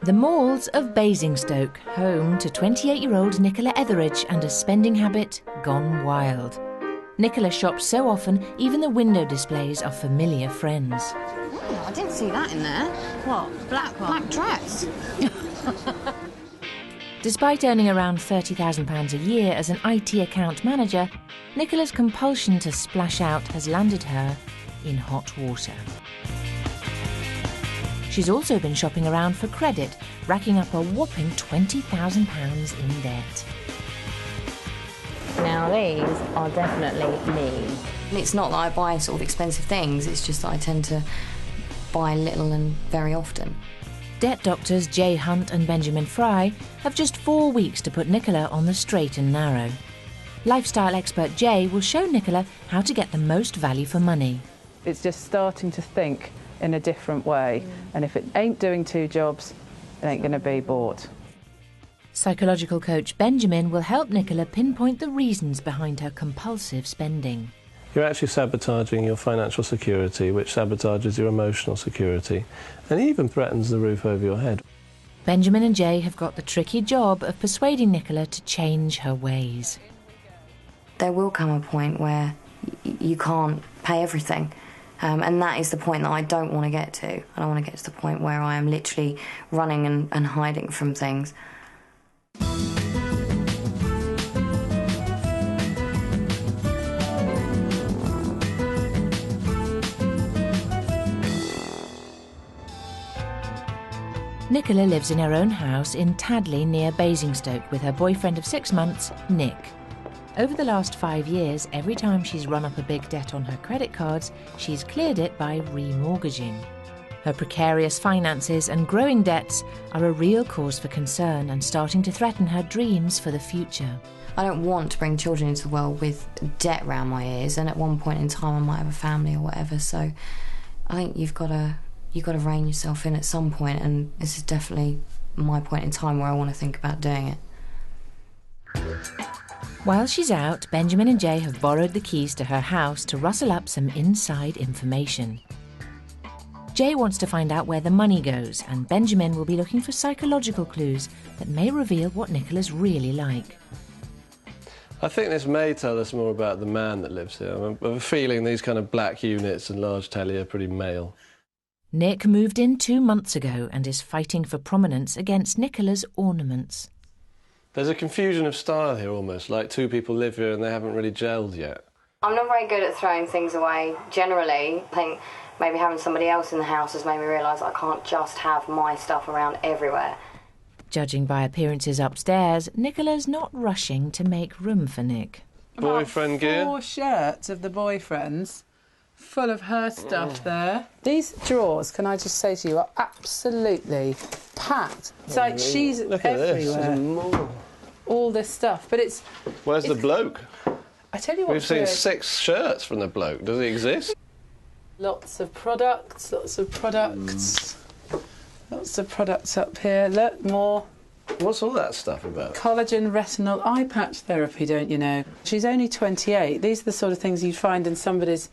The malls of Basingstoke, home to 28-year-old Nicola Etheridge and a spending habit gone wild. Nicola shops so often, even the window displays are familiar friends. Oh, I didn't see that in there. What? Black one? Black dress. Despite earning around £30,000 a year as an IT account manager, Nicola's compulsion to splash out has landed her in hot water. She's also been shopping around for credit, racking up a whopping £20,000 in debt. Now these are definitely me. It's not that I buy sort of expensive things, it's just that I tend to buy little and very often. Debt doctors Jay Hunt and Benjamin Fry have just 4 weeks to put Nicola on the straight and narrow. Lifestyle expert Jay will show Nicola how to get the most value for money. It's just starting to think in a different way, and if it ain't doing 2 jobs, it ain't going to be bought. Psychological coach Benjamin will help Nicola pinpoint the reasons behind her compulsive spending. You're actually sabotaging your financial security, which sabotages your emotional security, and even threatens the roof over your head. Benjamin and Jay have got the tricky job of persuading Nicola to change her ways. There will come a point where you can't pay everything. And that is the point that I don't want to get to. I don't want to get to the point where I am literally running and hiding from things. Nicola lives in her own house in Tadley near Basingstoke with her boyfriend of 6 months, Nick. Over the last 5 years, every time she's run up a big debt on her credit cards, she's cleared it by remortgaging. Her precarious finances and growing debts are a real cause for concern and starting to threaten her dreams for the future. I don't want to bring children into the world with debt around my ears, and at one point in time I might have a family or whatever, so I think you've got to rein yourself in at some point, and this is definitely my point in time where I want to think about doing it. While she's out, Benjamin and Jay have borrowed the keys to her house to rustle up some inside information. Jay wants to find out where the money goes, and Benjamin will be looking for psychological clues that may reveal what Nicola's really like. I think this may tell us more about the man that lives here. I have a feeling these kind of black units and large telly are pretty male. Nick moved in 2 months ago and is fighting for prominence against Nicola's ornaments. There's a confusion of style here almost, like 2 people live here and they haven't really gelled yet. I'm not very good at throwing things away. Generally, I think maybe having somebody else in the house has made me realise I can't just have my stuff around everywhere. Judging by appearances upstairs, Nicola's not rushing to make room for Nick. Boyfriend gear? 4 shirts of the boyfriend's, full of her stuff there. These drawers, can I just say to you, are absolutely packed. It's like she's Look at everywhere. this, there's more. All this stuff, but it's... Where's the bloke? I tell you what, We've seen 6 shirts from the bloke. Does he exist? Lots of products, lots of products up here. Look, more. What's all that stuff about? Collagen retinol eye patch therapy, don't you know? She's only 28. These are the sort of things you'd find in somebody's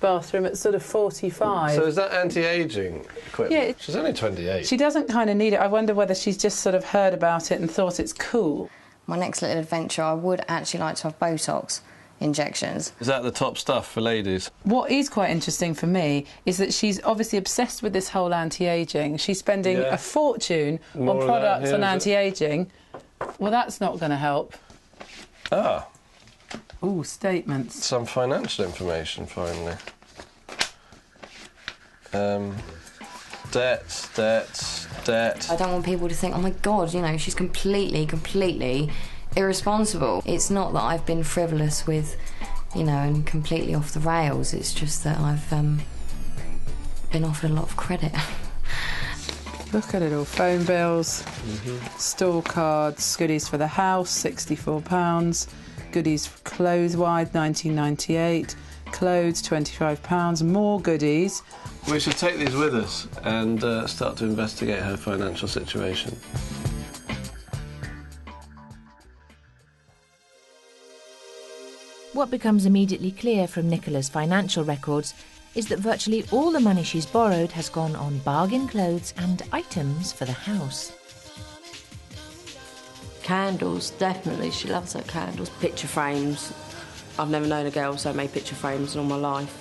bathroom at sort of 45. So is that anti-ageing equipment? Yeah. She's only 28. She doesn't kind of need it. I wonder whether she's just sort of heard about it and thought it's cool. My next little adventure, I would actually like to have Botox injections. Is that the top stuff for ladies? What is quite interesting for me is that she's obviously obsessed with this whole anti-ageing. She's spending a fortune More on of products that, on yeah, anti-ageing. Well, that's not going to help. Ah. Ooh, statements. Some financial information, finally. Debt. I don't want people to think, oh my God, you know, she's completely irresponsible. It's not that I've been frivolous with, you know, and completely off the rails. It's just that I've been offered a lot of credit. Look at it all. Phone bills, store cards, goodies for the house, £64. Goodies for clothes wide, £19.98. Clothes, £25. More goodies. We should take these with us and start to investigate her financial situation. What becomes immediately clear from Nicola's financial records is that virtually all the money she's borrowed has gone on bargain clothes and items for the house. Candles, definitely. She loves her candles. Picture frames. I've never known a girl so made picture frames in all my life.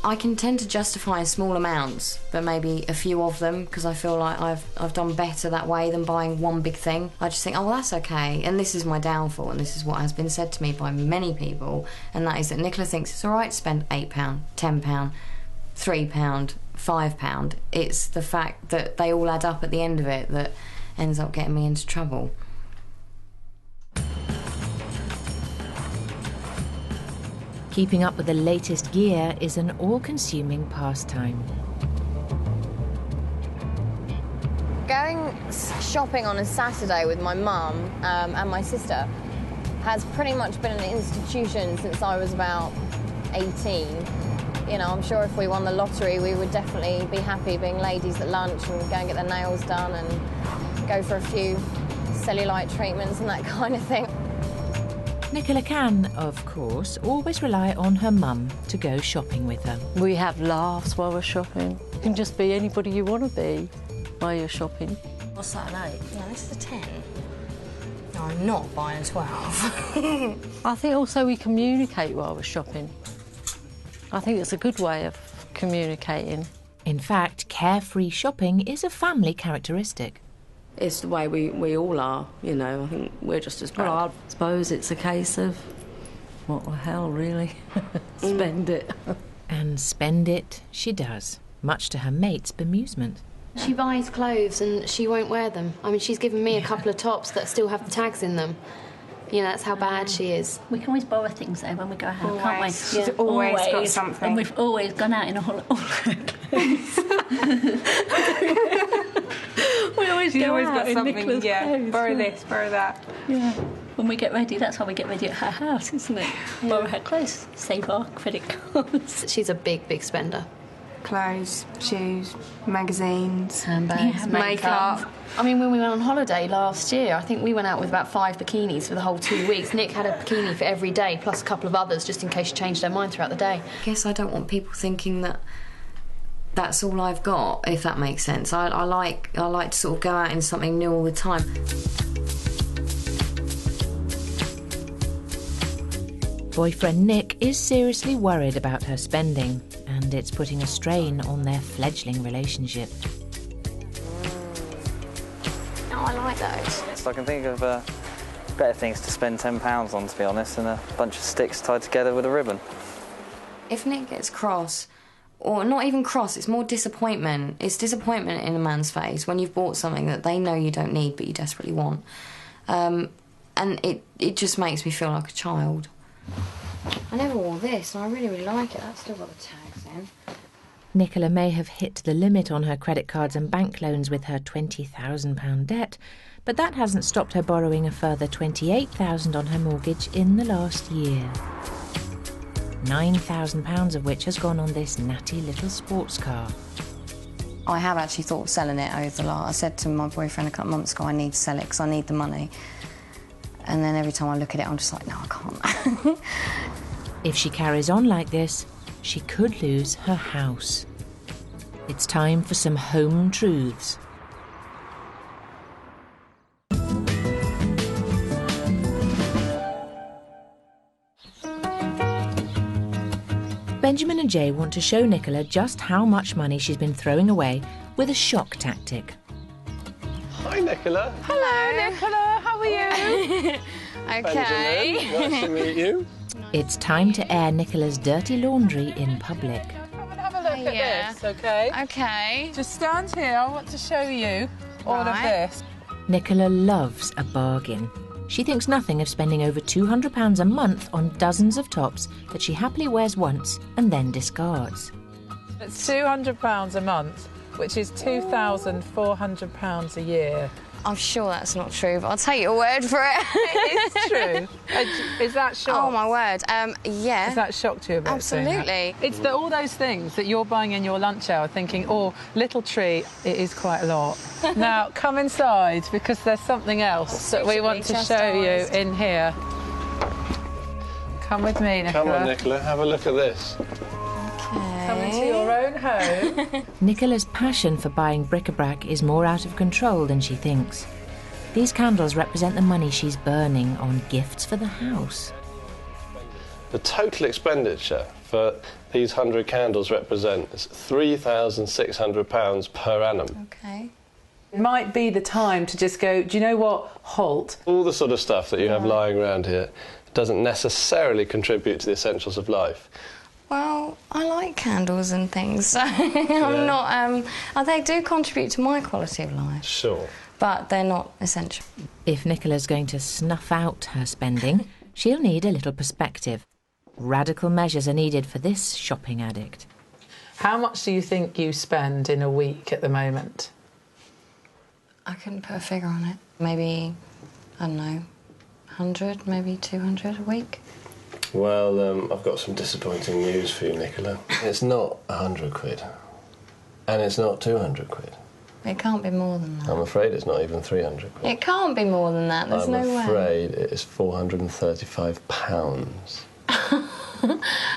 I can tend to justify in small amounts, but maybe a few of them, because I feel like I've done better that way than buying one big thing. I just think, oh, well, that's okay. And this is my downfall, and this is what has been said to me by many people, and that is that Nicola thinks it's all right to spend £8, £10, £3, £5. It's the fact that they all add up at the end of it that ends up getting me into trouble. Keeping up with the latest gear is an all-consuming pastime. Going shopping on a Saturday with my mum and my sister has pretty much been an institution since I was about 18. You know, I'm sure if we won the lottery, we would definitely be happy being ladies at lunch and go and get their nails done and go for a few cellulite treatments and that kind of thing. Nicola can, of course, always rely on her mum to go shopping with her. We have laughs while we're shopping. You can just be anybody you want to be while you're shopping. What's that, an 8? No, this is a 10. No, I'm not buying a 12. I think also we communicate while we're shopping. I think it's a good way of communicating. In fact, carefree shopping is a family characteristic. It's the way we all are, you know. I think we're just as proud. Well, I suppose it's a case of, what the hell, really? Spend it. And spend it she does, much to her mate's bemusement. She buys clothes and she won't wear them. I mean, she's given me a couple of tops that still have the tags in them. You know, that's how bad she is. We can always borrow things, though, when we go out, can't we? She's always got something. And we've always gone out in a holiday. We always go out in Nicola's clothes. Borrow this, borrow that. Yeah. When we get ready, that's how we get ready at her house, isn't it? Yeah. Borrow her clothes, save our credit cards. She's a big, big spender. Clothes, shoes, magazines, handbags, makeup. I mean, when we went on holiday last year, I think we went out with about 5 bikinis for the whole 2 weeks. Nick had a bikini for every day, plus a couple of others, just in case she changed her mind throughout the day. I guess I don't want people thinking that that's all I've got, if that makes sense. I like to sort of go out in something new all the time. Boyfriend Nick is seriously worried about her spending, and it's putting a strain on their fledgling relationship. Oh, I like those. So I can think of better things to spend £10 on, to be honest, than a bunch of sticks tied together with a ribbon. If Nick gets cross, or not even cross, it's more disappointment. It's disappointment in a man's face when you've bought something that they know you don't need but you desperately want. And it just makes me feel like a child. I never wore this, and I really, really like it. I've still got the tags in. Nicola may have hit the limit on her credit cards and bank loans with her £20,000 debt, but that hasn't stopped her borrowing a further £28,000 on her mortgage in the last year. £9,000 of which has gone on this natty little sports car. I have actually thought of selling it over the last. I said to my boyfriend a couple of months ago, I need to sell it because I need the money. And then every time I look at it, I'm just like, no, I can't. If she carries on like this, she could lose her house. It's time for some home truths. Benjamin and Jay want to show Nicola just how much money she's been throwing away with a shock tactic. Hi, Nicola. Hello, Nicola. How are you? Okay. Benjamin, nice to meet you. It's time to air Nicola's dirty laundry in public. Come and have a look at this, OK? Okay. Just stand here. I want to show you all of this. Nicola loves a bargain. She thinks nothing of spending over £200 a month on dozens of tops that she happily wears once and then discards. It's £200 a month, which is £2,400 a year. I'm sure that's not true, but I'll take your word for it. It is true. Is that shock? Oh, my word. Yeah. Has that shocked you a bit? Absolutely. It's all those things that you're buying in your lunch hour thinking, oh, little treat, it is quite a lot. Now, come inside, because there's something else that we want to show you in here. Come with me, Nicola. Come on, Nicola, have a look at this. Come into your own home. Nicola's passion for buying bric-a-brac is more out of control than she thinks. These candles represent the money she's burning on gifts for the house. The total expenditure for these 100 candles represents £3,600 per annum. Okay. It might be the time to just go, do you know what, halt. All the sort of stuff that you have lying around here doesn't necessarily contribute to the essentials of life. Well, I like candles and things, so I'm not... they do contribute to my quality of life. Sure. But they're not essential. If Nicola's going to snuff out her spending, she'll need a little perspective. Radical measures are needed for this shopping addict. How much do you think you spend in a week at the moment? I couldn't put a figure on it. Maybe, I don't know, 100, maybe 200 a week. Well, I've got some disappointing news for you, Nicola. It's not 100 quid. And it's not 200 quid. It can't be more than that. I'm afraid it's not even 300 quid. It can't be more than that, there's no way. I'm afraid it is £435.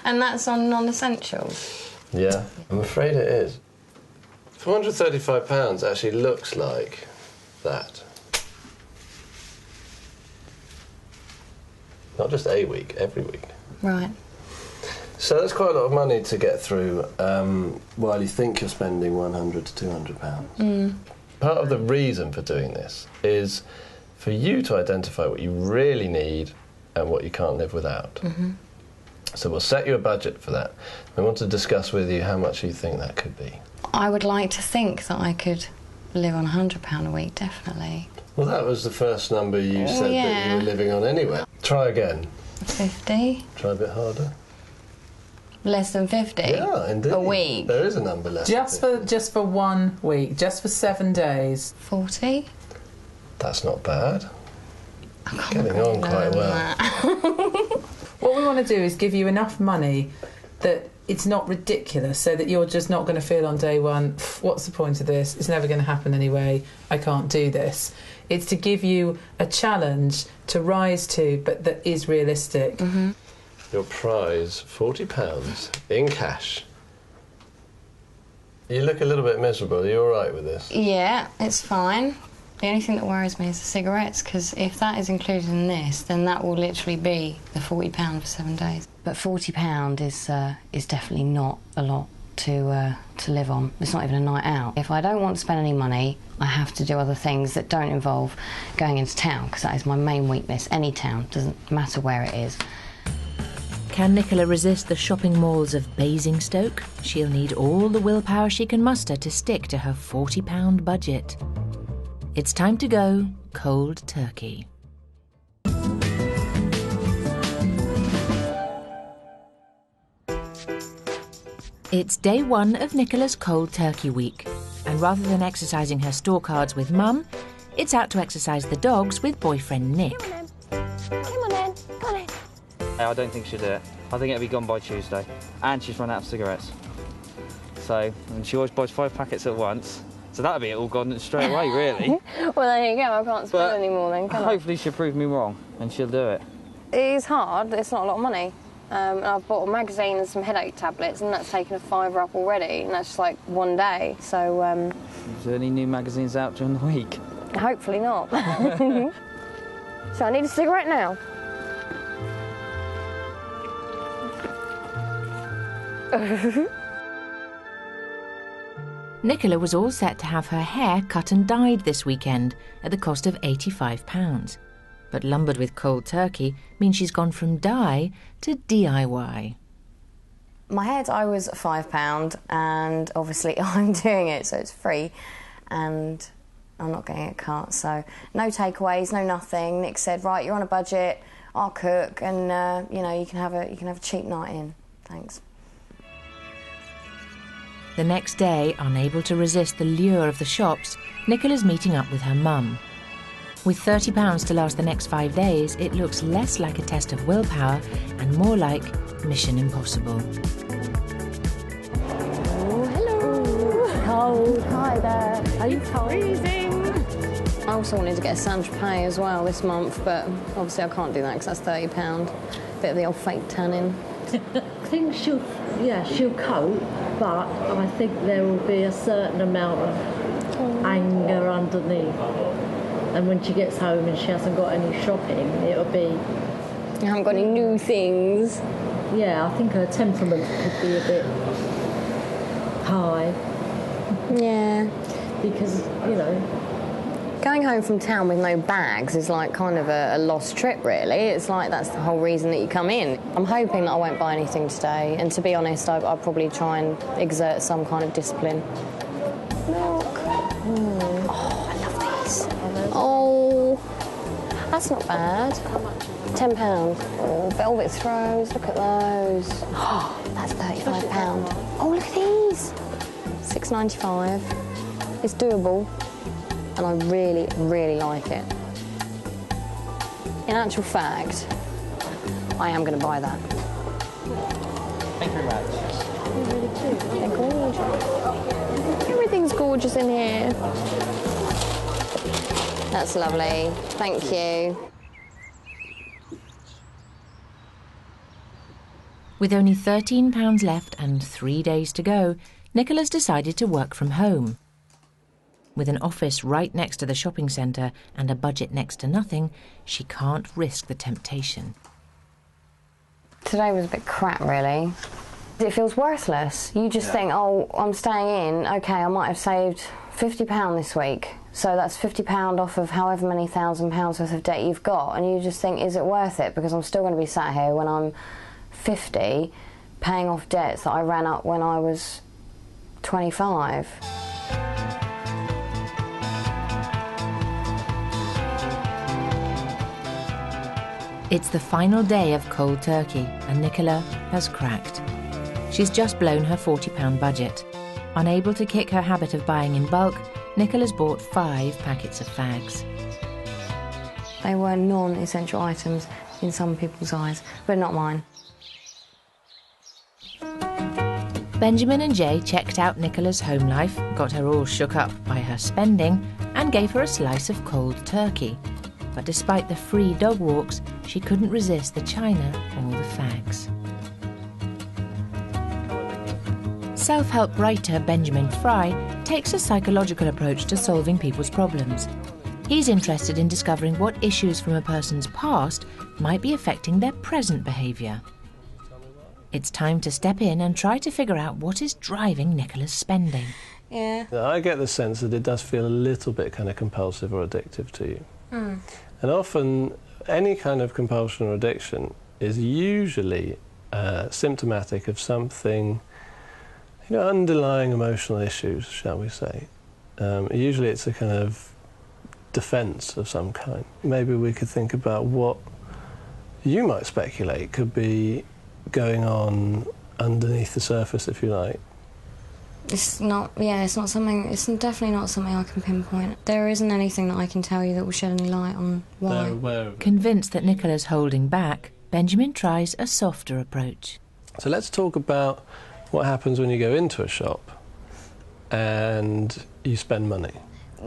And that's on non-essentials? Yeah, I'm afraid it is. £435 actually looks like that. Not just a week, every week. Right. So that's quite a lot of money to get through while you think you're spending £100 to £200. Part of the reason for doing this is for you to identify what you really need and what you can't live without. So we'll set you a budget for that. We want to discuss with you how much you think that could be. I would like to think that I could live on £100 a week, definitely. Well, that was the first number you said that you were living on anyway. Try again. 50? Try a bit harder. Less than 50? Yeah, indeed. A week? There is a number less than 50. Just for 1 week, just for 7 days. 40? That's not bad. Getting on quite well. What we want to do is give you enough money that it's not ridiculous, so that you're just not going to feel on day one, what's the point of this? It's never going to happen anyway. I can't do this. It's to give you a challenge to rise to, but that is realistic. Your prize, £40 in cash. You look a little bit miserable. Are you all right with this? Yeah, it's fine. The only thing that worries me is the cigarettes, because if that is included in this, then that will literally be the £40 for 7 days. But £40 is definitely not a lot to live on. It's not even a night out. If I don't want to spend any money, I have to do other things that don't involve going into town, because that is my main weakness. Any town, doesn't matter where it is. Can Nicola resist the shopping malls of Basingstoke? She'll need all the willpower she can muster to stick to her £40 budget. It's time to go cold turkey. It's day 1 of Nicola's cold turkey week, and rather than exercising her store cards with Mum, it's out to exercise the dogs with boyfriend Nick. Come on then, come on in. I don't think she'll do it. I think it'll be gone by Tuesday. And she's run out of cigarettes. So, and she always buys 5 packets at once. So that'll be it all gone straight away, really. Well, there you go. I can't spend any more then, can I? Hopefully she'll prove me wrong and she'll do it. It is hard. It's not a lot of money. And I've bought a magazine and some headache tablets, and that's taken a £5 up already, and that's just like 1 day. So, Is there any new magazines out during the week? hopefully not. So I need a cigarette now. Nicola was all set to have her hair cut and dyed this weekend at the cost of £85. But lumbered with cold turkey means she's gone from dye to DIY. My hair dye was £5, and obviously I'm doing it, so it's free, and I'm not getting it cut. So no takeaways, no nothing. Nick said, right, you're on a budget, I'll cook, and you know, you can have a cheap night in. Thanks. The next day, unable to resist the lure of the shops, Nicola's meeting up with her mum. With £30 to last the next 5 days, it looks less like a test of willpower and more like Mission Impossible. Oh, hello. Cold. Hi there. Are you cold? Freezing. I also wanted to get a Saint-Tropez as well this month, but obviously I can't do that because that's £30. Bit of the old fake tanning. I think she'll yeah, she'll cope, but I think there will be a certain amount of anger underneath. And when she gets home and she hasn't got any shopping, it'll be... You haven't got any new things. Yeah, I think her temperament could be a bit high. Yeah. Because, you know... Going home from town with no bags is like kind of a lost trip, really. It's like that's the whole reason that you come in. I'm hoping that I won't buy anything today, and to be honest, I'll probably try and exert some kind of discipline. Milk. Oh, I love these. Oh, that's not bad. £10. Oh, velvet throws, look at those. Oh, that's £35. Oh, look at these. £6.95. It's doable. And I really, really like it. In actual fact, I am going to buy that. Thank you very much. They're really cute. They're gorgeous. Everything's gorgeous in here. That's lovely. Thank you. With only £13 left and 3 days to go, Nicola's decided to work from home. With an office right next to the shopping centre and a budget next to nothing, she can't risk the temptation. Today was a bit crap, really. It feels worthless. You just think, oh, I'm staying in. OK, I might have saved £50 this week. So that's £50 off of however many £1,000 worth of debt you've got. And you just think, is it worth it? Because I'm still going to be sat here when I'm 50 paying off debts that I ran up when I was 25. It's the final day of cold turkey and Nicola has cracked. She's just blown her £40 budget. Unable to kick her habit of buying in bulk, Nicola's bought 5 packets of fags. They were non-essential items in some people's eyes, but not mine. Benjamin and Jay checked out Nicola's home life, got her all shook up by her spending, and gave her a slice of cold turkey. But despite the free dog walks, she couldn't resist the china or the fags. Self-help writer Benjamin Fry takes a psychological approach to solving people's problems. He's interested in discovering what issues from a person's past might be affecting their present behaviour. It's time to step in and try to figure out what is driving Nicola's spending. Yeah. I get the sense that it does feel a little bit kind of compulsive or addictive to you. And often any kind of compulsion or addiction is usually symptomatic of something, underlying emotional issues, shall we say. Usually it's a kind of defence of some kind. Maybe we could think about what you might speculate could be going on underneath the surface, if you like. It's definitely not something I can pinpoint. There isn't anything that I can tell you that will shed any light on why. Convinced that Nicola's holding back, Benjamin tries a softer approach. So let's talk about what happens when you go into a shop and you spend money.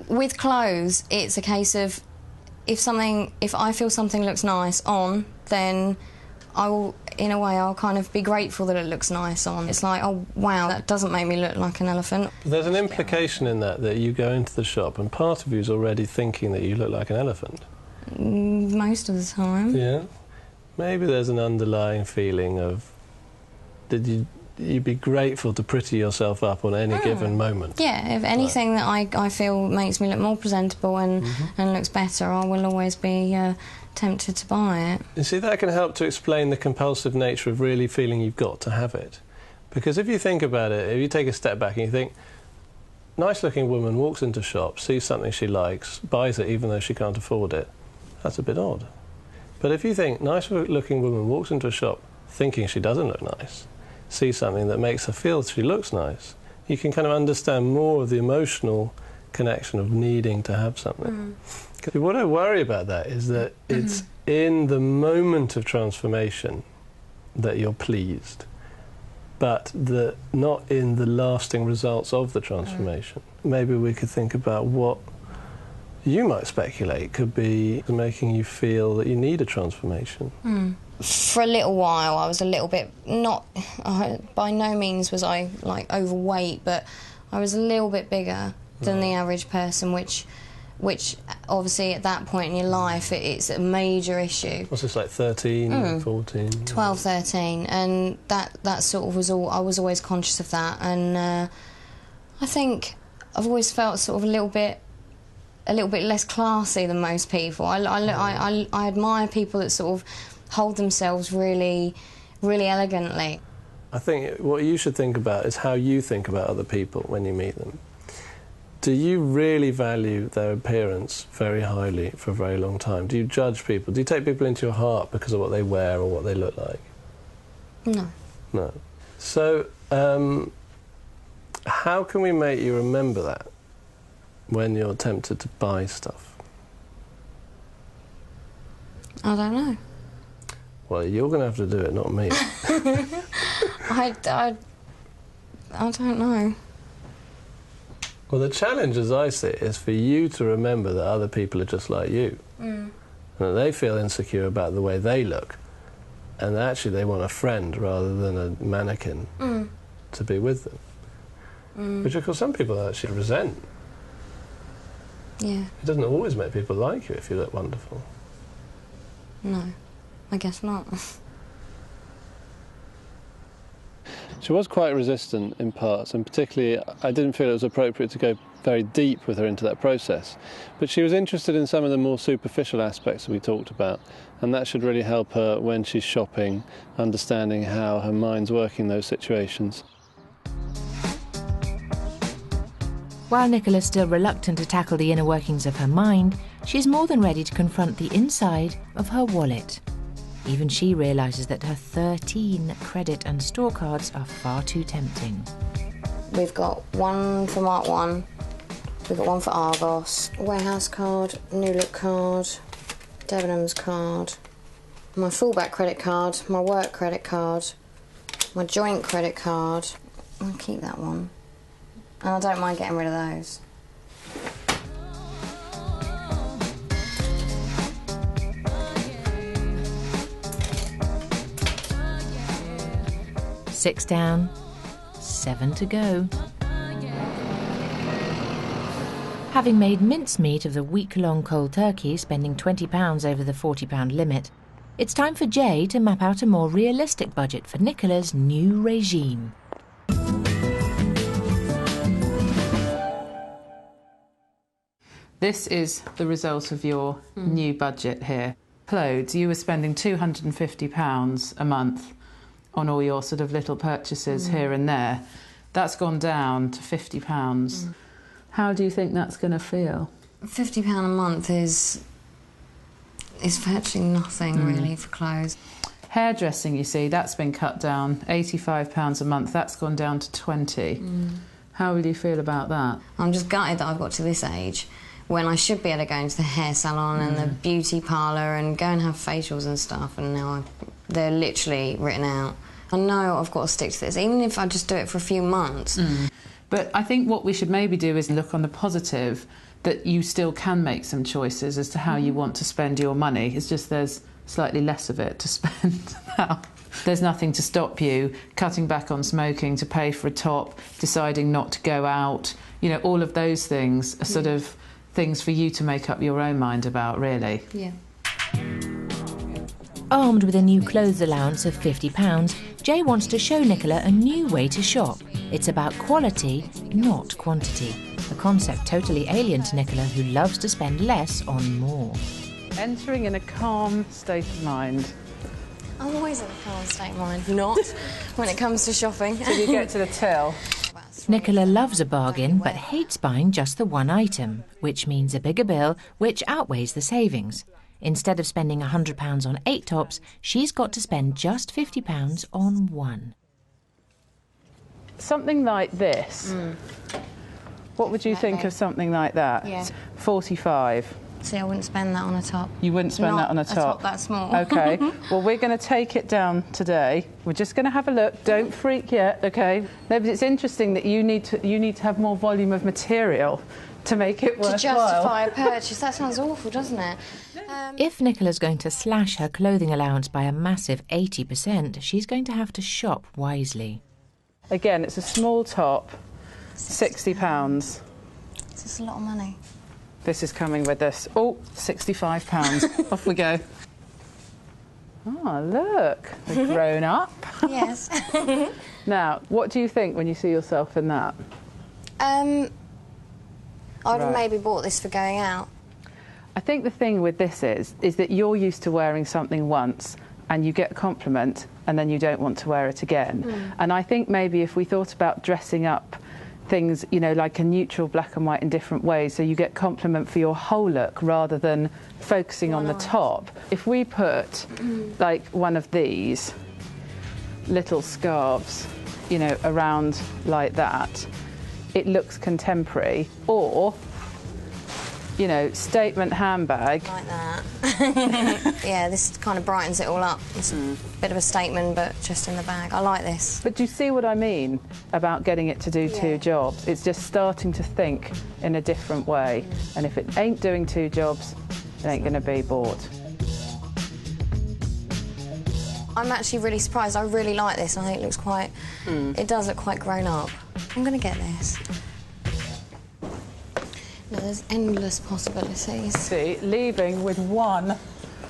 With clothes, it's a case of if I feel something looks nice on, then I'll kind of be grateful that it looks nice on. It's like, oh, wow, that doesn't make me look like an elephant. There's an implication in that you go into the shop and part of you is already thinking that you look like an elephant. Most of the time. Yeah. Maybe there's an underlying feeling of, did you'd be grateful to pretty yourself up on any given moment. Yeah, if anything that I feel makes me look more presentable and looks better, I will always be tempted to buy it. You see, that can help to explain the compulsive nature of really feeling you've got to have it. Because if you think about it, if you take a step back and you think, nice-looking woman walks into a shop, sees something she likes, buys it even though she can't afford it, that's a bit odd. But if you think, nice-looking woman walks into a shop thinking she doesn't look nice, sees something that makes her feel she looks nice, you can kind of understand more of the emotional connection of needing to have something. What I worry about that is that it's in the moment of transformation that you're pleased, but not in the lasting results of the transformation. Maybe we could think about what you might speculate could be making you feel that you need a transformation. for a little while I was a little bit, not, by no means was I like overweight, but I was a little bit bigger than the average person, which obviously at that point in your life it's a major issue. What's this, like 13, 14? 12, 13, and that sort of was all, I was always conscious of that, and I think I've always felt sort of a little bit less classy than most people. I admire people that sort of hold themselves really, really elegantly. I think what you should think about is how you think about other people when you meet them. Do you really value their appearance very highly for a very long time? Do you judge people? Do you take people into your heart because of what they wear or what they look like? No. No. So, how can we make you remember that when you're tempted to buy stuff? I don't know. Well, you're going to have to do it, not me. I don't know. Well, the challenge, as I see it, is for you to remember that other people are just like you. And that they feel insecure about the way they look. And that actually they want a friend rather than a mannequin to be with them. Which, of course, some people actually resent. Yeah. It doesn't always make people like you if you look wonderful. No, I guess not. She was quite resistant in parts, and particularly I didn't feel it was appropriate to go very deep with her into that process. But she was interested in some of the more superficial aspects that we talked about, and that should really help her when she's shopping, understanding how her mind's working in those situations. While Nicola's still reluctant to tackle the inner workings of her mind, she's more than ready to confront the inside of her wallet. Even she realises that her 13 credit and store cards are far too tempting. We've got one for Mark 1, we've got one for Argos, Warehouse card, New Look card, Debenhams card, my fallback credit card, my work credit card, my joint credit card. I'll keep that one. And I don't mind getting rid of those. Six down, 7 to go. Having made mincemeat of the week-long cold turkey, spending £20 over the £40 limit, it's time for Jay to map out a more realistic budget for Nicola's new regime. This is the result of your new budget here. Clothes, you were spending £250 a month on all your sort of little purchases here and there. That's gone down to £50. How do you think that's going to feel? £50 a month is virtually nothing really for clothes. Hairdressing, you see, that's been cut down. £85 a month, that's gone down to 20. How will you feel about that? I'm just gutted that I've got to this age when I should be able to go into the hair salon and the beauty parlour and go and have facials and stuff, and now they're literally written out. I know I've got to stick to this, even if I just do it for a few months. But I think what we should maybe do is look on the positive, that you still can make some choices as to how you want to spend your money. It's just there's slightly less of it to spend now. There's nothing to stop you cutting back on smoking to pay for a top, deciding not to go out. You know, all of those things are sort of things for you to make up your own mind about, really. Yeah. Armed with a new clothes allowance of £50, Jay wants to show Nicola a new way to shop. It's about quality, not quantity. A concept totally alien to Nicola, who loves to spend less on more. Entering in a calm state of mind. I'm always in a calm state of mind, not when it comes to shopping. Till you get to the till. Nicola loves a bargain, but hates buying just the one item, which means a bigger bill, which outweighs the savings. Instead of spending £100 on 8 tops, she's got to spend just £50 on one. Something like this. What would you think of something like that? Yeah. 45. See, I wouldn't spend that on a top. You wouldn't spend that on a top? Not a top that small. OK. Well, we're going to take it down today. We're just going to have a look. Don't freak yet, OK? No, but it's interesting that you need to have more volume of material to make it worthwhile. To justify a purchase. That sounds awful, doesn't it? If Nicola's going to slash her clothing allowance by a massive 80%, she's going to have to shop wisely. Again, it's a small top, £60. This is a lot of money. This is coming with us. Oh, £65. Off we go. Oh, look, we've grown up. Yes. Now, what do you think when you see yourself in that? I'd have maybe bought this for going out. I think the thing with this is that you're used to wearing something once and you get a compliment and then you don't want to wear it again. And I think maybe if we thought about dressing up things, you know, like a neutral black and white in different ways, so you get compliment for your whole look rather than focusing on the top. If we put like one of these little scarves, you know, around like that, it looks contemporary. Or, you know, statement handbag. Like that. Yeah, this kind of brightens it all up. It's a bit of a statement, but just in the bag. I like this. But do you see what I mean about getting it to do two jobs? It's just starting to think in a different way. And if it ain't doing two jobs, it ain't going to be bought. I'm actually really surprised. I really like this. I think it looks quite... It does look quite grown up. I'm going to get this. No, there's endless possibilities. See, leaving with one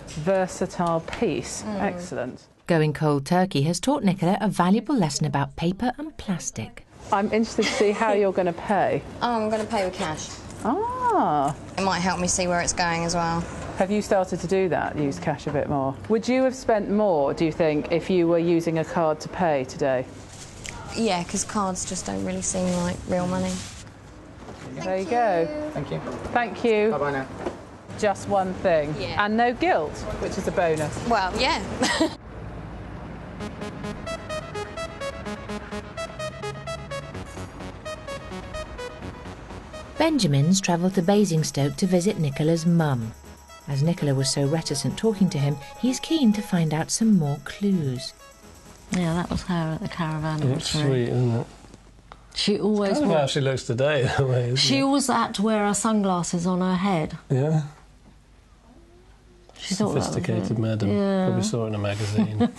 versatile piece. Excellent. Going cold turkey has taught Nicola a valuable lesson about paper and plastic. I'm interested to see how you're going to pay. Oh, I'm going to pay with cash. Ah. It might help me see where it's going as well. Have you started to do that, use cash a bit more? Would you have spent more, do you think, if you were using a card to pay today? Yeah, because cards just don't really seem like real money. There you go. Thank you. Thank you. Bye-bye now. Just one thing. Yeah. And no guilt, which is a bonus. Well, yeah. Benjamin's travelled to Basingstoke to visit Nicola's mum. As Nicola was so reticent talking to him, he's keen to find out some more clues. Yeah, that was her at the caravan. It's sweet, isn't it? She always... It's kind of how she looks today, in a way, isn't She it? always had to wear her sunglasses on her head. Yeah. She thought Sophisticated madam. Yeah. Probably saw it in a magazine.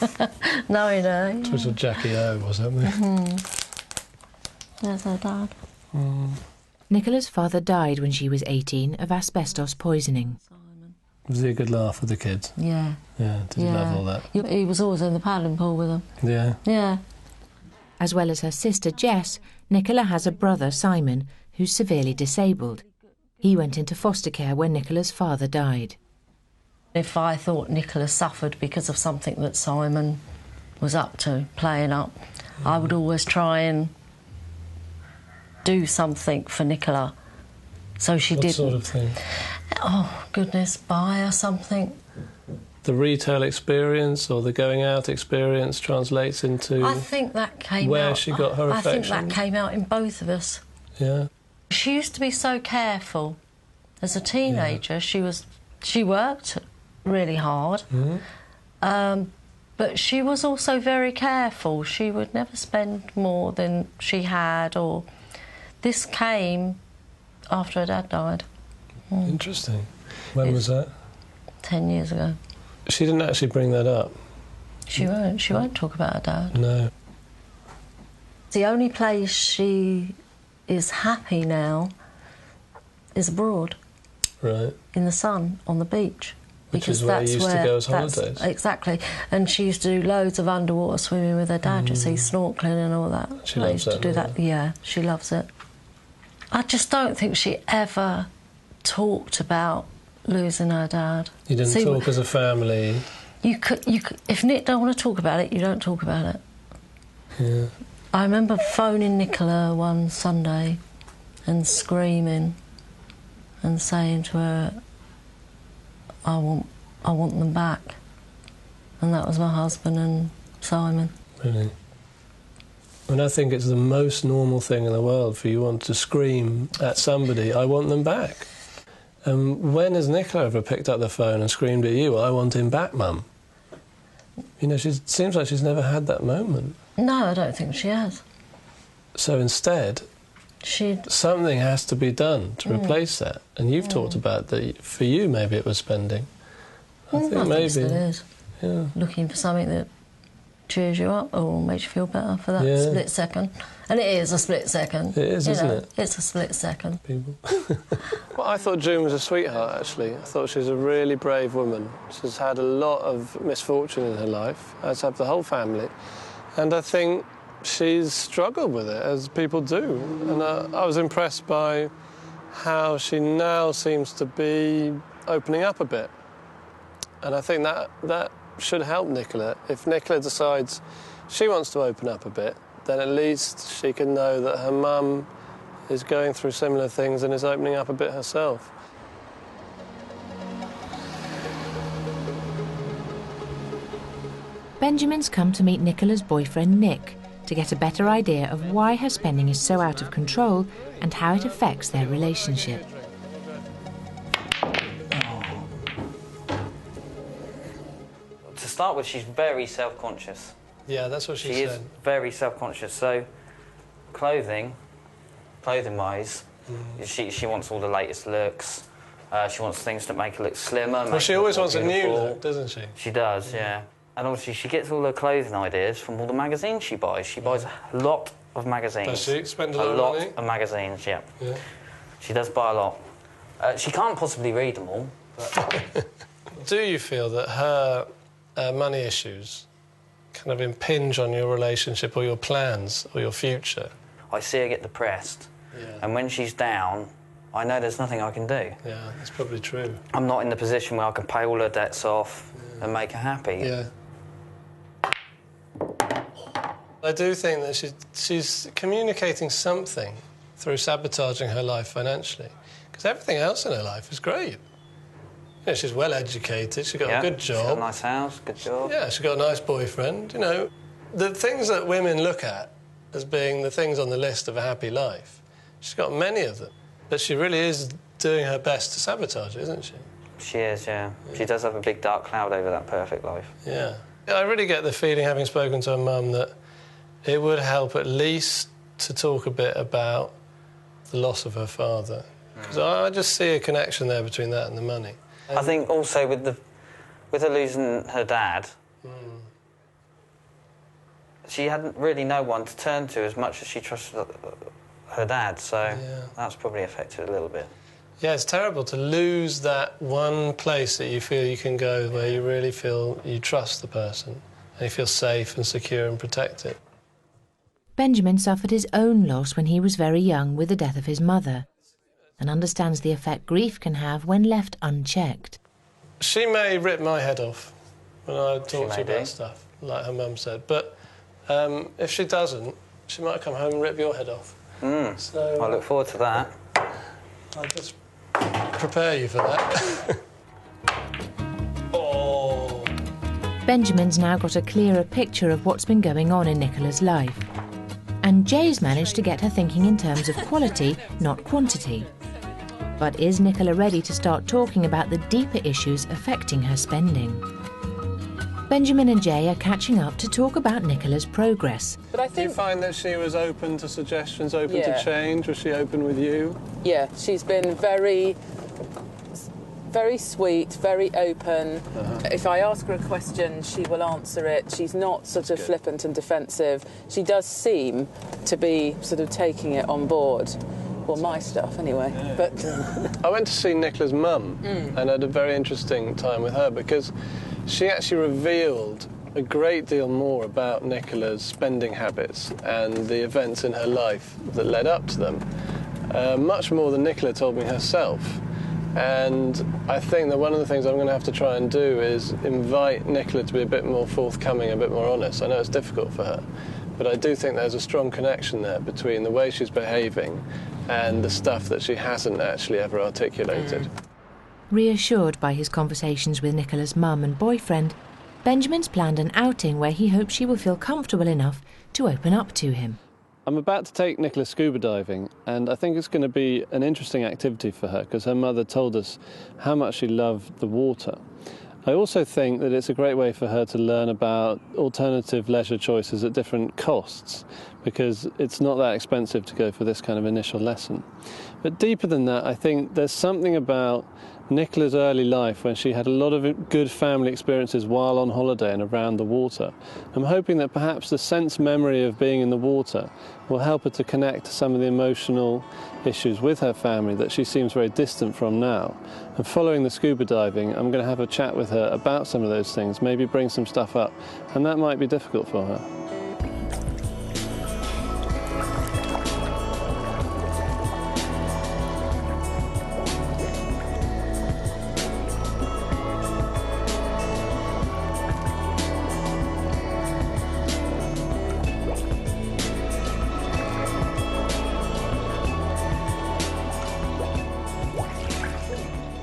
Knowing her. It was with Jackie O or something. There's her dad. Nicola's father died when she was 18 of asbestos poisoning. Was he a good laugh with the kids? Yeah. Yeah, did he love all that? He was always in the paddling pool with them. Yeah. Yeah. As well as her sister Jess, Nicola has a brother, Simon, who's severely disabled. He went into foster care when Nicola's father died. If I thought Nicola suffered because of something that Simon was up to, playing up, I would always try and do something for Nicola. So she didn't. What sort of thing? Oh, goodness, buy her something. The retail experience or the going out experience translates into... I think that came out... where she got her affection. I think that came out in both of us. Yeah. She used to be so careful. As a teenager, she worked really hard, but she was also very careful. She would never spend more than she had, or... This came after her dad died. Interesting. When was that? 10 years ago. She didn't actually bring that up. She won't. She won't talk about her dad. No. The only place she is happy now is abroad. Right. In the sun, on the beach. Which because is where that's you used to go as holidays. Exactly. And she used to do loads of underwater swimming with her dad, you see, snorkelling and all that. She loves used to do that. Yeah, she loves it. I just don't think she ever talked about losing her dad. You didn't talk as a family? You could, if Nick don't want to talk about it, you don't talk about it. Yeah. I remember phoning Nicola one Sunday and screaming and saying to her, I want them back. And that was my husband and Simon. Really? And I think it's the most normal thing in the world for you want to scream at somebody, I want them back. When has Nicola ever picked up the phone and screamed at you, "I want him back, Mum"? You know, she seems like she's never had that moment. No, I don't think she has. So instead, something has to be done to replace that. And you've talked about that. For you, maybe it was spending. I think maybe it is. Yeah. Looking for something that cheers you up or makes you feel better for that split second. And it is a split second. It is, isn't it? It's a split second. People. Well, I thought June was a sweetheart, actually. I thought she was a really brave woman. She's had a lot of misfortune in her life, as have the whole family. And I think she's struggled with it, as people do. And I was impressed by how she now seems to be opening up a bit. And I think that should help Nicola. If Nicola decides she wants to open up a bit, then at least she can know that her mum is going through similar things and is opening up a bit herself. Benjamin's come to meet Nicola's boyfriend Nick to get a better idea of why her spending is so out of control and how it affects their relationship. To start with, she's very self-conscious. Yeah, that's what she said. She is very self-conscious. So, clothing-wise, she wants all the latest looks. She wants things that make her look slimmer. Well, she always wants a new look, doesn't she? She does, yeah. And obviously, she gets all her clothing ideas from all the magazines she buys. She buys a lot of magazines. Does she spend a lot of money? A lot of magazines, yeah. She does buy a lot. She can't possibly read them all. But... Do you feel that her money issues kind of impinge on your relationship or your plans or your future? I see her get depressed, and when she's down, I know there's nothing I can do. Yeah, that's probably true. I'm not in the position where I can pay all her debts off and make her happy. Yeah. I do think that she's communicating something through sabotaging her life financially, because everything else in her life is great. You know, she's well educated, she's got a good job. She's got a nice house, good job. Yeah, she's got a nice boyfriend. You know, the things that women look at as being the things on the list of a happy life, she's got many of them. But she really is doing her best to sabotage it, isn't she? She is, yeah. She does have a big dark cloud over that perfect life. Yeah. I really get the feeling, having spoken to her mum, that it would help at least to talk a bit about the loss of her father. Because I just see a connection there between that and the money. I think also with her losing her dad, she hadn't really no one to turn to as much as she trusted her dad, so that's probably affected a little bit. Yeah, it's terrible to lose that one place that you feel you can go where you really feel you trust the person and you feel safe and secure and protected. Benjamin suffered his own loss when he was very young with the death of his mother and understands the effect grief can have when left unchecked. She may rip my head off when I talk to her about stuff, like her mum said, but if she doesn't, she might come home and rip your head off. So I look forward to that. I'll just prepare you for that. Oh. Benjamin's now got a clearer picture of what's been going on in Nicola's life. And Jay's managed to get her thinking in terms of quality, not quantity. But is Nicola ready to start talking about the deeper issues affecting her spending? Benjamin and Jay are catching up to talk about Nicola's progress. But I think... Do you find that she was open to suggestions, open to change? Was she open with you? Yeah, she's been very sweet, very open. If I ask her a question, she will answer it. She's not sort of flippant and defensive. She does seem to be sort of taking it on board. Well, my stuff, anyway. Yeah. But I went to see Nicola's mum and had a very interesting time with her because she actually revealed a great deal more about Nicola's spending habits and the events in her life that led up to them, much more than Nicola told me herself. And I think that one of the things I'm going to have to try and do is invite Nicola to be a bit more forthcoming, a bit more honest. I know it's difficult for her, but I do think there's a strong connection there between the way she's behaving and the stuff that she hasn't actually ever articulated. Reassured by his conversations with Nicola's mum and boyfriend, Benjamin's planned an outing where he hopes she will feel comfortable enough to open up to him. I'm about to take Nicola scuba diving, and I think it's going to be an interesting activity for her because her mother told us how much she loved the water. I also think that it's a great way for her to learn about alternative leisure choices at different costs, because it's not that expensive to go for this kind of initial lesson. But deeper than that, I think there's something about Nicola's early life when she had a lot of good family experiences while on holiday and around the water. I'm hoping that perhaps the sense memory of being in the water will help her to connect to some of the emotional issues with her family that she seems very distant from now. And following the scuba diving, I'm going to have a chat with her about some of those things, maybe bring some stuff up, and that might be difficult for her.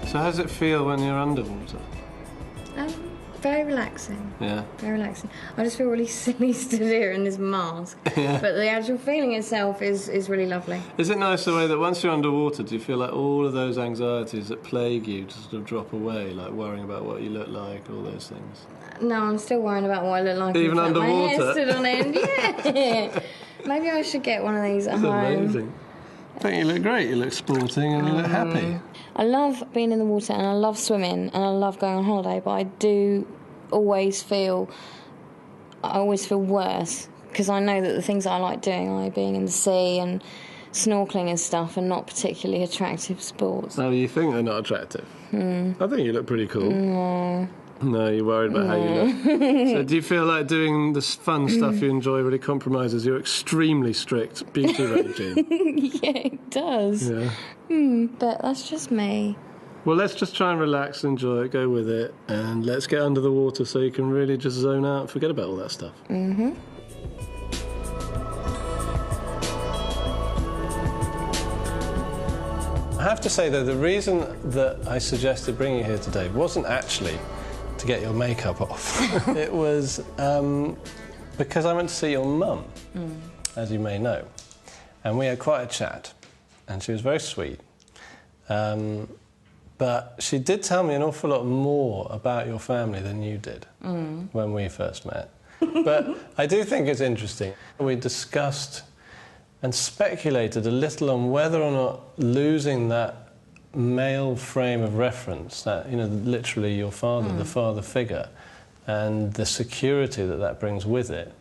So how does it feel when you're underwater? Very relaxing. Yeah. Very relaxing. I just feel really silly stood here in this mask. Yeah. But the actual feeling itself is really lovely. Is it nice the way that once you're underwater, do you feel like all of those anxieties that plague you just sort of drop away, like worrying about what you look like, all those things? No, I'm still worrying about what I look like. Even underwater? My hair stood on end, yeah. Maybe I should get one of these at That's home. amazing. I think you look great. You look sporting and you look happy. I love being in the water and I love swimming and I love going on holiday, but I do always feel worse because I know that the things that I like doing, like being in the sea and snorkelling and stuff, are not particularly attractive sports. Oh, you think they're not attractive? I think you look pretty cool. No. No, you're worried about how you look. So do you feel like doing this fun stuff you enjoy really compromises your extremely strict beauty regime? Yeah, it does. Yeah. But that's just me. Well, let's just try and relax, enjoy it, go with it, and let's get under the water so you can really just zone out and forget about all that stuff. Mm-hmm. I have to say, though, the reason that I suggested bringing you here today wasn't actually to get your makeup off. It was because I went to see your mum, as you may know, and we had quite a chat, and she was very sweet. But she did tell me an awful lot more about your family than you did when we first met. But I do think it's interesting. We discussed and speculated a little on whether or not losing that male frame of reference, that, you know, literally your father, the father figure, and the security that that brings with it,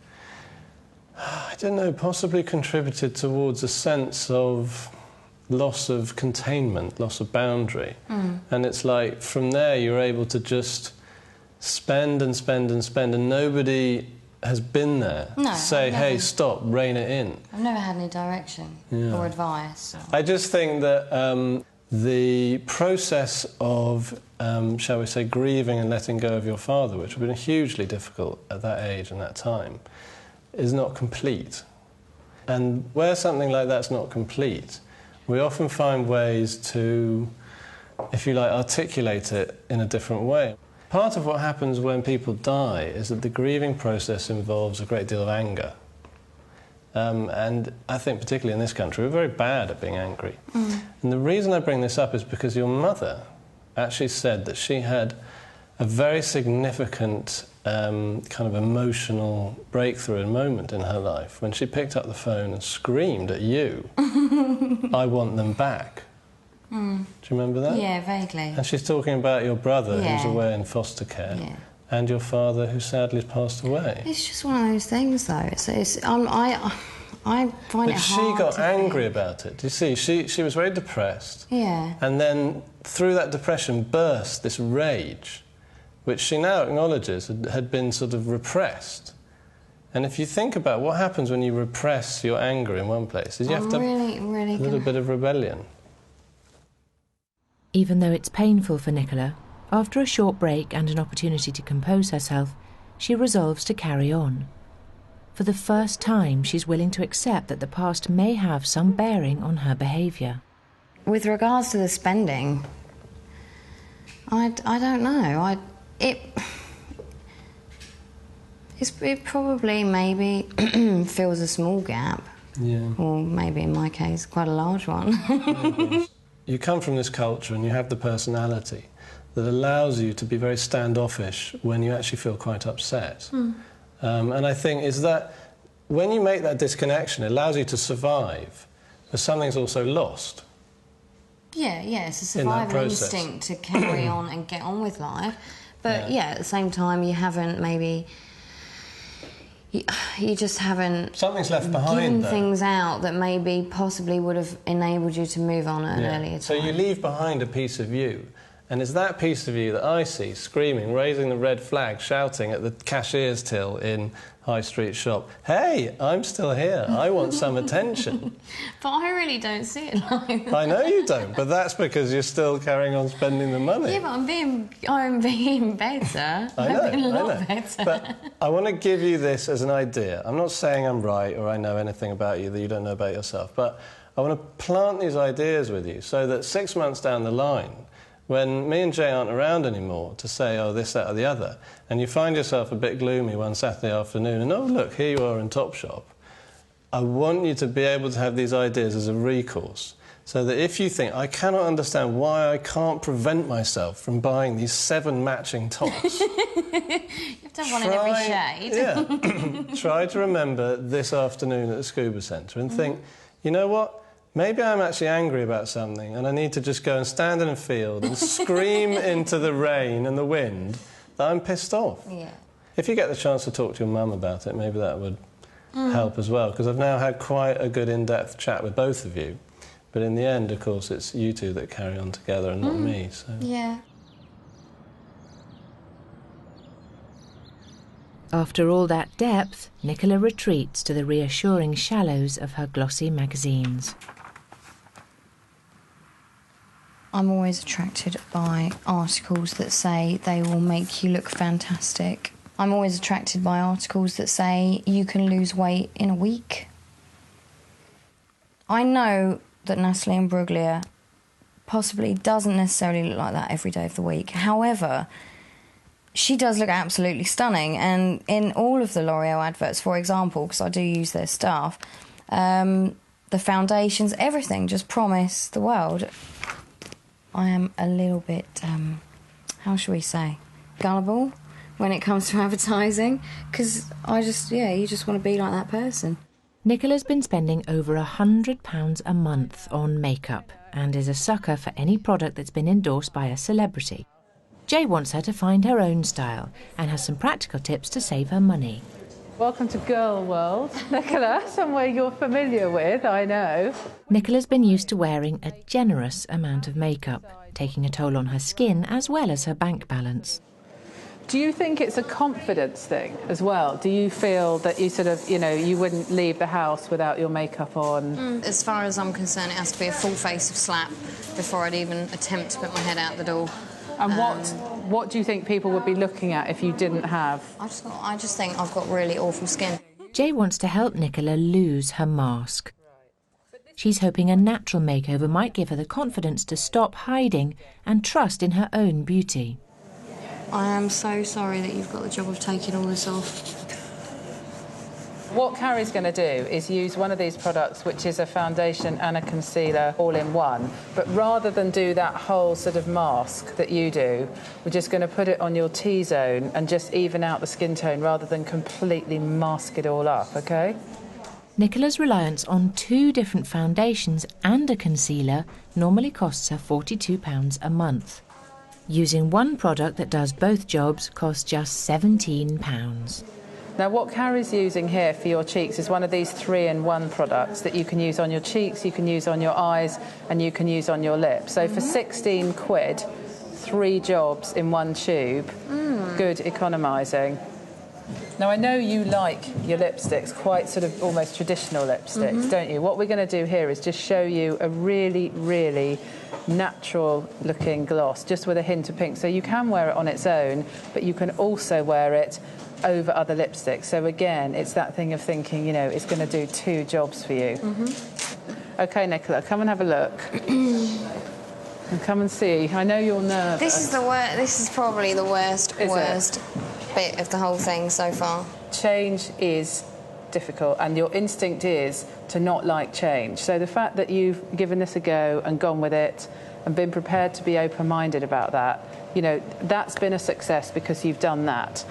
I don't know, possibly contributed towards a sense of loss of containment, loss of boundary. And it's like, from there you're able to just spend and spend and spend, and nobody has been there to say, hey, stop, rein it in. I've never had any direction or advice. I just think that the process of, shall we say, grieving and letting go of your father, which would have been hugely difficult at that age and that time, is not complete. And where something like that's not complete, we often find ways to, if you like, articulate it in a different way. Part of what happens when people die is that the grieving process involves a great deal of anger. And I think particularly in this country, we're very bad at being angry. And the reason I bring this up is because your mother actually said that she had a very significant kind of emotional breakthrough and moment in her life when she picked up the phone and screamed at you, I want them back. Do you remember that? Yeah, vaguely. And she's talking about your brother who's away in foster care and your father who sadly has passed away. It's just one of those things, though. I find But it hard. she got to angry think. about it. Do you see? She was very depressed. Yeah. And then through that depression burst this rage, which she now acknowledges had been sort of repressed. And if you think about what happens when you repress your anger in one place, is you have to have a little bit of rebellion. Even though it's painful for Nicola, after a short break and an opportunity to compose herself, she resolves to carry on. For the first time, she's willing to accept that the past may have some bearing on her behaviour. With regards to the spending, I don't know. It probably maybe fills a small gap, Yeah. Or maybe in my case, quite a large one. You come from this culture and you have the personality that allows you to be very standoffish when you actually feel quite upset. And I think is that when you make that disconnection, it allows you to survive, but something's also lost. Yeah, it's a survival instinct to carry on and get on with life. But yeah, at the same time, you haven't maybe... You just haven't... Something's left behind, given though. things out that maybe possibly would have enabled you to move on at an earlier time. So you leave behind a piece of you, and it's that piece of you that I see screaming, raising the red flag, shouting at the cashier's till in High Street shop, "Hey, I'm still here, I want some attention." But I really don't see it like that. I know you don't, but that's because you're still carrying on spending the money. Yeah, but I'm being better. I know, I've been a lot I know. better. But I want to give you this as an idea. I'm not saying I'm right or I know anything about you that you don't know about yourself, but I want to plant these ideas with you so that 6 months down the line, when me and Jay aren't around anymore to say, oh, this, that or the other, and you find yourself a bit gloomy one Saturday afternoon and, oh, look, here you are in Topshop, I want you to be able to have these ideas as a recourse so that if you think, I cannot understand why I can't prevent myself from buying these 7 matching tops. You have to have one in every shade. Yeah. Try to remember this afternoon at the scuba centre and think, you know what? Maybe I'm actually angry about something and I need to just go and stand in a field and scream into the rain and the wind that I'm pissed off. Yeah. If you get the chance to talk to your mum about it, maybe that would help as well, because I've now had quite a good in-depth chat with both of you. But in the end, of course, it's you two that carry on together and not me. So. Yeah. After all that depth, Nicola retreats to the reassuring shallows of her glossy magazines. I'm always attracted by articles that say they will make you look fantastic. I'm always attracted by articles that say you can lose weight in a week. I know that Natalie Imbruglia possibly doesn't necessarily look like that every day of the week. However, she does look absolutely stunning, and in all of the L'Oreal adverts, for example, because I do use their stuff, the foundations, everything just promise the world. I am a little bit, how shall we say, gullible when it comes to advertising, because you just want to be like that person. Nicola's been spending over £100 a month on makeup and is a sucker for any product that's been endorsed by a celebrity. Jay wants her to find her own style and has some practical tips to save her money. Welcome to Girl World. Nicola, somewhere you're familiar with, I know. Nicola's been used to wearing a generous amount of makeup, taking a toll on her skin as well as her bank balance. Do you think it's a confidence thing as well? Do you feel that you sort of, you wouldn't leave the house without your makeup on? As far as I'm concerned, it has to be a full face of slap before I'd even attempt to put my head out the door. And what do you think people would be looking at if you didn't have? I just think I've got really awful skin. Jay wants to help Nicola lose her mask. She's hoping a natural makeover might give her the confidence to stop hiding and trust in her own beauty. I am so sorry that you've got the job of taking all this off. What Carrie's going to do is use one of these products, which is a foundation and a concealer all in one. But rather than do that whole sort of mask that you do, we're just going to put it on your T-zone and just even out the skin tone rather than completely mask it all up, OK? Nicola's reliance on 2 different foundations and a concealer normally costs her £42 a month. Using one product that does both jobs costs just £17. Now, what Carrie's using here for your cheeks is one of these 3-in-1 products that you can use on your cheeks, you can use on your eyes, and you can use on your lips. So for 16 quid, 3 jobs in 1 tube, good economising. Now, I know you like your lipsticks, quite sort of almost traditional lipsticks, don't you? What we're going to do here is just show you a really, really natural-looking gloss, just with a hint of pink. So you can wear it on its own, but you can also wear it over other lipsticks. So again, it's that thing of thinking, it's going to do 2 jobs for you. OK, Nicola, come and have a look. And come and see. I know you're nervous. This is probably the worst bit of the whole thing so far. Change is difficult, and your instinct is to not like change. So the fact that you've given this a go and gone with it and been prepared to be open-minded about that, you know, that's been a success because you've done that.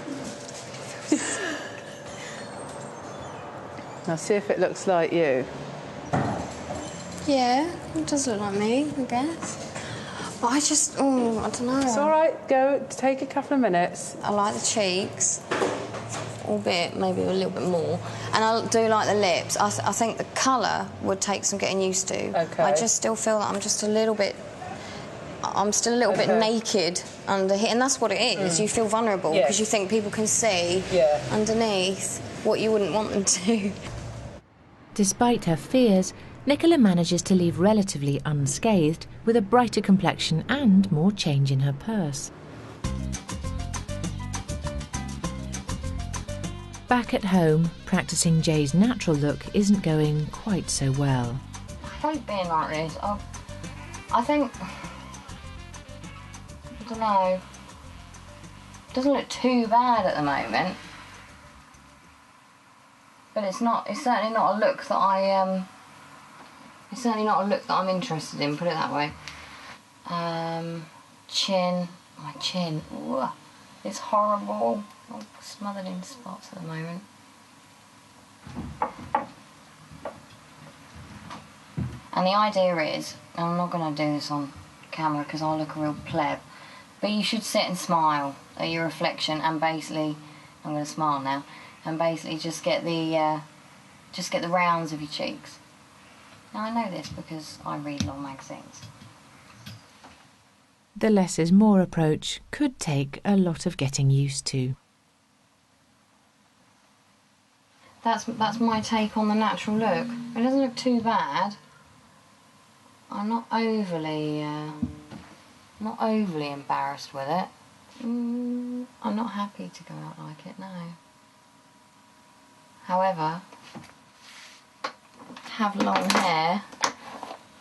Now see if it looks like you. Yeah, it does look like me, I guess. But I just, I don't know. It's all right, go, take a couple of minutes. I like the cheeks, albeit maybe a little bit more. And I do like the lips. I think the colour would take some getting used to. Okay. I just still feel that I'm still a little bit naked under here. And that's what it is. You feel vulnerable because you think people can see underneath what you wouldn't want them to. Despite her fears, Nicola manages to leave relatively unscathed, with a brighter complexion and more change in her purse. Back at home, practising Jay's natural look isn't going quite so well. I hate being like this. I think... I don't know. It doesn't look too bad at the moment. But it's certainly not a look that it's certainly not a look that I'm interested in, put it that way. Chin. My chin. Ooh, it's horrible. I'm smothered in spots at the moment. And the idea is, and I'm not going to do this on camera because I'll look a real pleb, but you should sit and smile at your reflection and basically, I'm going to smile now, and basically just get the rounds of your cheeks. Now I know this because I read long magazines. The less is more approach could take a lot of getting used to. That's my take on the natural look. It doesn't look too bad. I'm not overly embarrassed with it. I'm not happy to go out like it now. However, have long hair,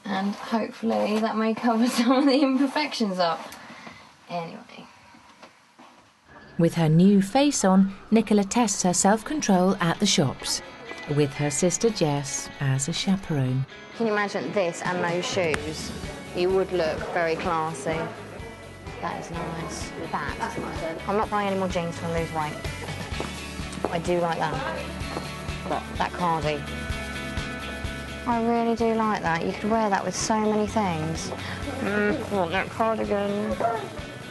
and hopefully that may cover some of the imperfections up. Anyway. With her new face on, Nicola tests her self-control at the shops, with her sister Jess as a chaperone. Can you imagine this and those shoes? You would look very classy. That is nice. That's nice. I'm not buying any more jeans to lose weight. I do like that. But that cardi. I really do like that. You could wear that with so many things. Want that cardigan.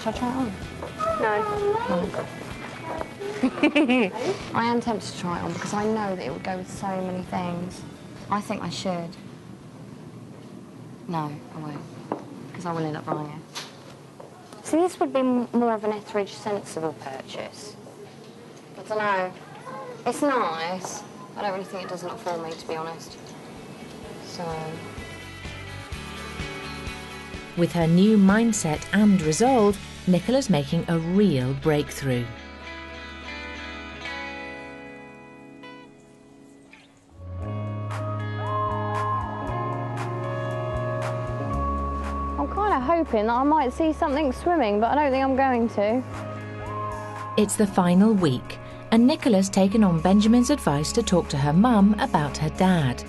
Should I try it on? No. I am tempted to try it on because I know that it would go with so many things. I think I should. No, I won't. Because I will end up buying it. See, this would be more of an Etheridge sensible purchase. I don't know. It's nice. I don't really think it does a lot for me, to be honest. So... With her new mindset and resolve, Nicola's making a real breakthrough. I'm kind of hoping that I might see something swimming, but I don't think I'm going to. It's the final week, and Nicola's taken on Benjamin's advice to talk to her mum about her dad.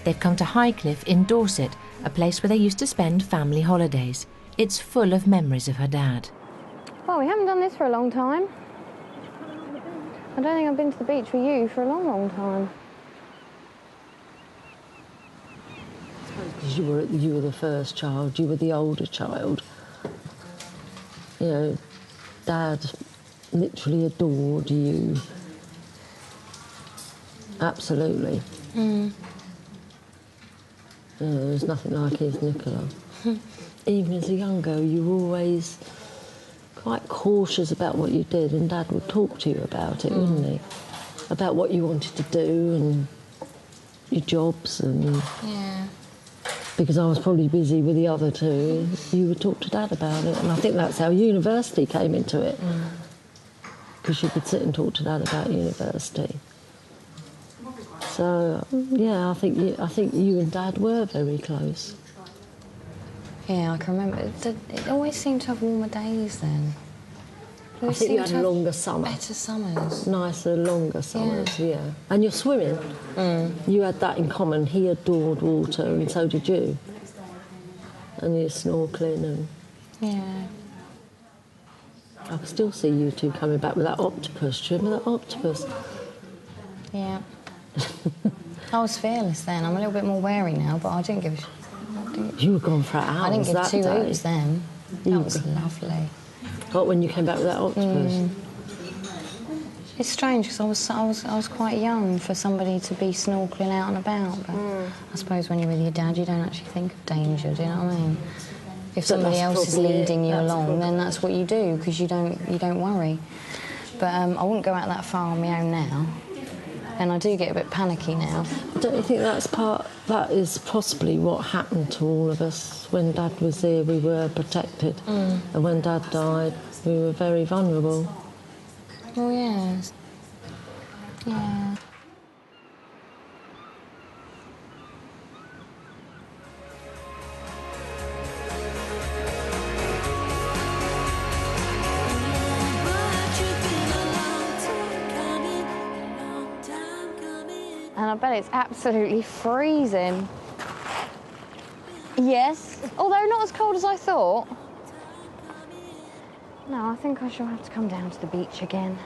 They've come to Highcliffe in Dorset, a place where they used to spend family holidays. It's full of memories of her dad. Well, we haven't done this for a long time. I don't think I've been to the beach with you for a long, long time. Because you were the first child, you were the older child. You know, Dad literally adored you. Absolutely. There's nothing like his Nicola. Even as a young girl, you were always quite cautious about what you did, and Dad would talk to you about it, wouldn't he? About what you wanted to do and your jobs and... Yeah. Because I was probably busy with the other two, you would talk to Dad about it, and I think that's how university came into it. Because you could sit and talk to Dad about university. So yeah, I think you and Dad were very close. Yeah, I can remember. It always seemed to have warmer days then. I think you had longer summer. Better summers. Nicer, longer summers, yeah. And you're swimming. You had that in common. He adored water and so did you. And you're snorkelling and... Yeah. I can still see you two coming back with that octopus. Do you remember that octopus? Yeah. I was fearless then. I'm a little bit more wary now, but I didn't give a shit. You were gone for hours. I didn't give that 2 day. hoots then. That was lovely. What, when you came back with that octopus? It's strange because I was quite young for somebody to be snorkelling out and about. But I suppose when you're with your dad, you don't actually think of danger. Do you know what I mean? If somebody else is leading you along, then that's what you do because you don't worry. But I wouldn't go out that far on my own now. And I do get a bit panicky now. Don't you think that is possibly what happened to all of us? When Dad was here, we were protected. And when Dad died, we were very vulnerable. Oh, yes. Yeah. And I bet it's absolutely freezing. Yes, although not as cold as I thought. No, I think I shall have to come down to the beach again.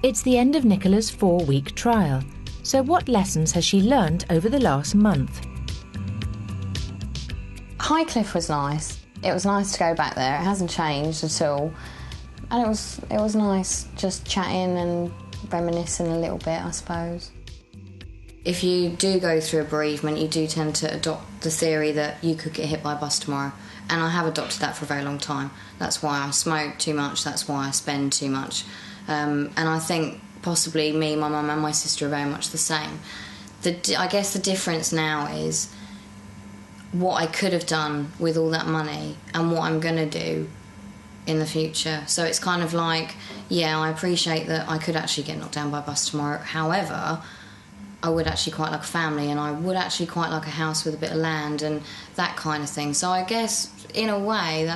It's the end of Nicola's 4-week trial. So what lessons has she learnt over the last month? Highcliffe was nice. It was nice to go back there. It hasn't changed at all. And it was nice just chatting and reminiscing a little bit, I suppose. If you do go through a bereavement, you do tend to adopt the theory that you could get hit by a bus tomorrow. And I have adopted that for a very long time. That's why I smoke too much, that's why I spend too much. And I think possibly me, my mum and my sister are very much the same. I guess the difference now is what I could have done with all that money and what I'm going to do in the future. So it's kind of like, yeah, I appreciate that I could actually get knocked down by a bus tomorrow. However, I would actually quite like a family and I would actually quite like a house with a bit of land and that kind of thing. So I guess, in a way,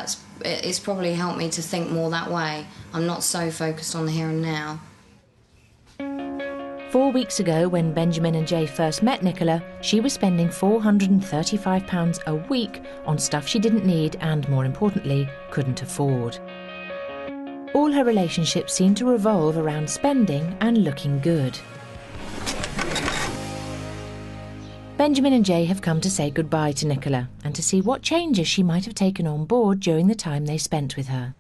it's probably helped me to think more that way. I'm not so focused on the here and now. 4 weeks ago, when Benjamin and Jay first met Nicola, she was spending £435 a week on stuff she didn't need and, more importantly, couldn't afford. All her relationships seemed to revolve around spending and looking good. Benjamin and Jay have come to say goodbye to Nicola and to see what changes she might have taken on board during the time they spent with her.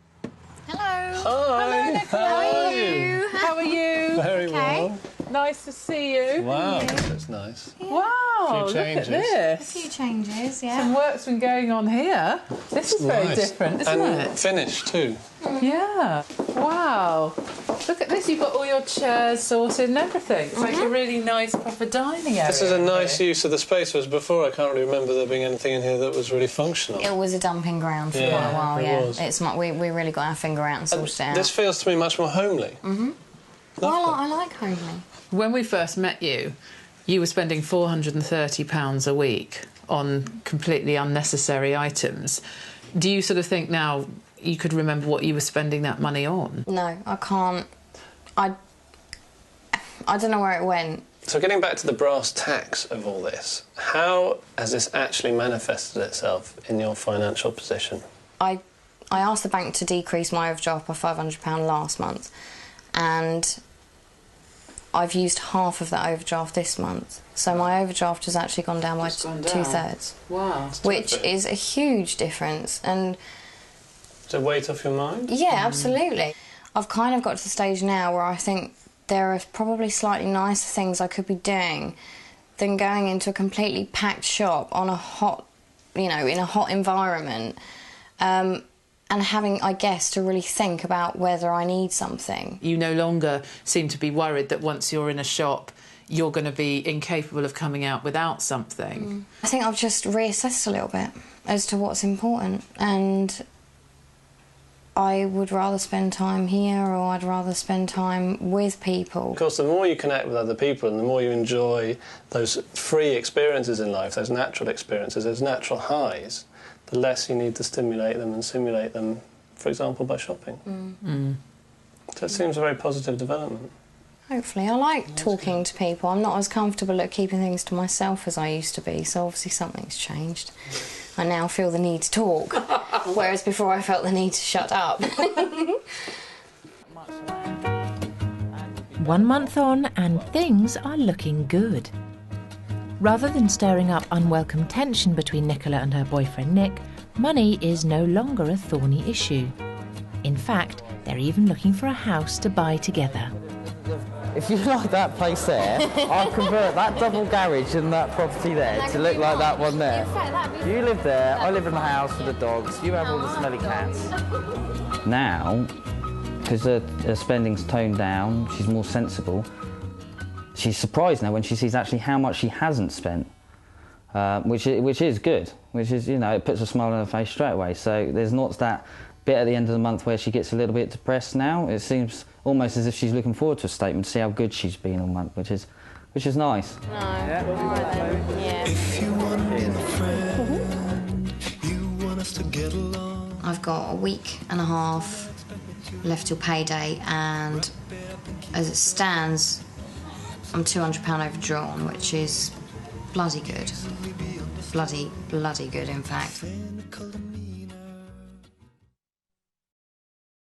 Hello. Hi. Hello, Nicola. How are you? How are you? Very well. Nice to see you. Wow, that's nice. Wow, Few look at changes. this. A few changes, yeah. Some work's been going on here. This is very Nice. different, isn't and it? finished too. Yeah. Wow. Look at this. You've got all your chairs sorted and everything. It's like a really nice proper dining area. This is a nice use of the space, whereas before I can't really remember there being anything in here that was really functional. It was a dumping ground for Yeah, quite a while, it yeah. was. It's we really got our finger out and sorted it out. This feels to me much more homely. Well, I like homely. When we first met you, you were spending £430 a week on completely unnecessary items. Do you sort of think now you could remember what you were spending that money on? No, I can't. I don't know where it went. So getting back to the brass tacks of all this, how has this actually manifested itself in your financial position? I asked the bank to decrease my overdraft by £500 last month, and I've used half of that overdraft this month. So my overdraft has actually gone down by two-thirds. Wow. Which is a huge difference. And Does it weight off your mind? yeah, absolutely. I've kind of got to the stage now where I think there are probably slightly nicer things I could be doing than going into a completely packed shop on a hot, in a hot environment, and having, I guess, to really think about whether I need something. You no longer seem to be worried that once you're in a shop, you're going to be incapable of coming out without something. I think I've just reassessed a little bit as to what's important, and I would rather spend time here, or I'd rather spend time with people. Of course, the more you connect with other people and the more you enjoy those free experiences in life, those natural experiences, those natural highs, the less you need to stimulate them and simulate them, for example, by shopping. So it seems a very positive development. Hopefully. I like talking to people. I'm not as comfortable at keeping things to myself as I used to be, so obviously something's changed. I now feel the need to talk, whereas before I felt the need to shut up. 1 month on and things are looking good. Rather than stirring up unwelcome tension between Nicola and her boyfriend Nick, money is no longer a thorny issue. In fact, they're even looking for a house to buy together. If you like that place there, I'll convert that double garage and that property there to look like that one there. You live there, I live in the house with the dogs, you have all the smelly cats. Now, because her spending's toned down, she's more sensible, she's surprised now when she sees actually how much she hasn't spent, which is good, which is, you know, it puts a smile on her face straight away. So there's not that bit at the end of the month where she gets a little bit depressed now. It seems almost as if she's looking forward to a statement to see how good she's been all month, which is nice. No. Yeah. All right then. Yeah. If you want to be a friend, you want us to get along. I've got a week and a half left till payday, and as it stands, I'm £200 overdrawn, which is bloody good. Bloody good, in fact.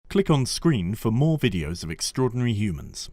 Click on screen for more videos of extraordinary humans.